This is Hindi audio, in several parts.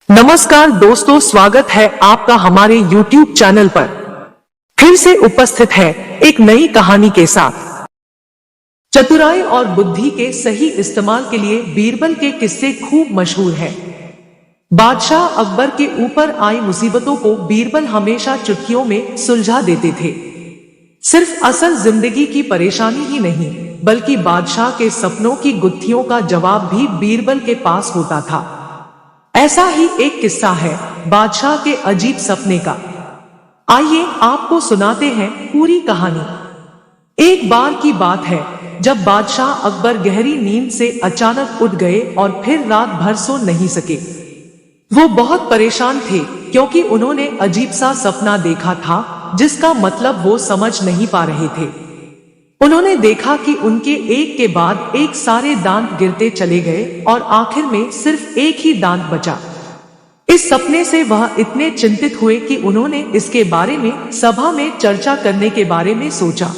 नमस्कार दोस्तों, स्वागत है आपका हमारे YouTube चैनल पर। फिर से उपस्थित है एक नई कहानी के साथ। चतुराई और बुद्धि के सही इस्तेमाल के लिए बीरबल के किस्से खूब मशहूर हैं। बादशाह अकबर के ऊपर आई मुसीबतों को बीरबल हमेशा चुटकियों में सुलझा देते थे। सिर्फ असल जिंदगी की परेशानी ही नहीं, बल्कि बादशाह के सपनों की गुत्थियों का जवाब भी बीरबल के पास होता था। ऐसा ही एक किस्सा है बादशाह के अजीब सपने का। आइए आपको सुनाते हैं पूरी कहानी। एक बार की बात है जब बादशाह अकबर गहरी नींद से अचानक उठ गए और फिर रात भर सो नहीं सके। वो बहुत परेशान थे क्योंकि उन्होंने अजीब सा सपना देखा था जिसका मतलब वो समझ नहीं पा रहे थे। उन्होंने देखा कि उनके एक के बाद एक सारे दांत गिरते चले गए और आखिर में सिर्फ एक ही दांत बचा। इस सपने से वह इतने चिंतित हुए कि उन्होंने इसके बारे में सभा में चर्चा करने के बारे में सोचा।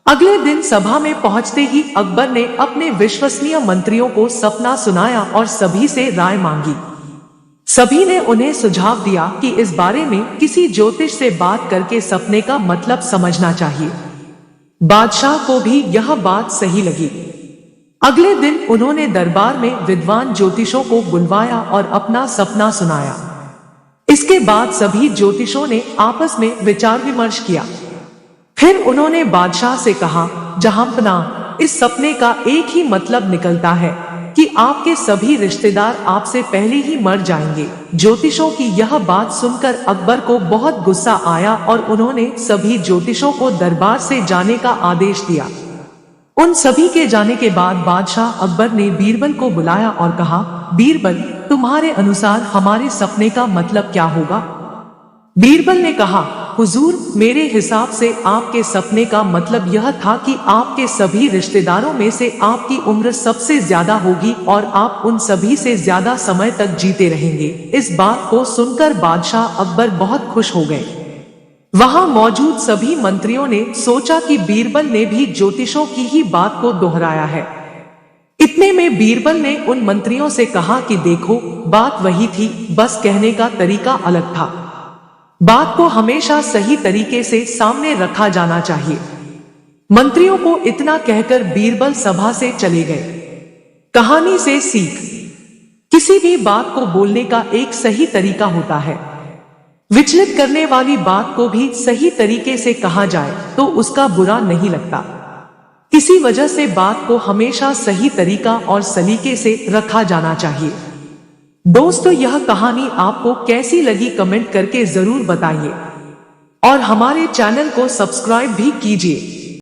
अगले दिन सभा में पहुंचते ही अकबर ने अपने विश्वसनीय मंत्रियों को सपना सुनाया और सभी से राय मांगी। सभी ने उन्हें सुझाव दिया कि इस बारे में किसी ज्योतिष से बात करके सपने का मतलब समझना चाहिए। बादशाह को भी यह बात सही लगी। अगले दिन उन्होंने दरबार में विद्वान ज्योतिषों को बुलवाया और अपना सपना सुनाया। इसके बाद सभी ज्योतिषों ने आपस में विचार विमर्श किया। फिर उन्होंने बादशाह से कहा, जहांपना, इस सपने का एक ही मतलब निकलता है कि आपके सभी रिश्तेदार आपसे पहले ही मर जाएंगे। ज्योतिषों की यह बात सुनकर अकबर को बहुत गुस्सा आया और उन्होंने सभी ज्योतिषों को दरबार से जाने का आदेश दिया। उन सभी के जाने के बाद बादशाह अकबर ने बीरबल को बुलाया और कहा, बीरबल, तुम्हारे अनुसार हमारे सपने का मतलब क्या होगा? बीरबल ने कहा, हुजूर, मेरे हिसाब से आपके सपने का मतलब यह था कि आपके सभी रिश्तेदारों में से आपकी उम्र सबसे ज्यादा होगी और आप उन सभी से ज्यादा समय तक जीते रहेंगे। इस बात को सुनकर बादशाह अकबर बहुत खुश हो गए। वहां मौजूद सभी मंत्रियों ने सोचा कि बीरबल ने भी ज्योतिषों की ही बात को दोहराया है। इतने में बीरबल ने उन मंत्रियों से कहा कि देखो, बात वही थी, बस कहने का तरीका अलग था। बात को हमेशा सही तरीके से सामने रखा जाना चाहिए। मंत्रियों को इतना कहकर बीरबल सभा से चले गए। कहानी से सीख, किसी भी बात को बोलने का एक सही तरीका होता है। विचलित करने वाली बात को भी सही तरीके से कहा जाए तो उसका बुरा नहीं लगता। किसी वजह से बात को हमेशा सही तरीका और सलीके से रखा जाना चाहिए। दोस्तों, यह कहानी आपको कैसी लगी कमेंट करके जरूर बताइए और हमारे चैनल को सब्सक्राइब भी कीजिए।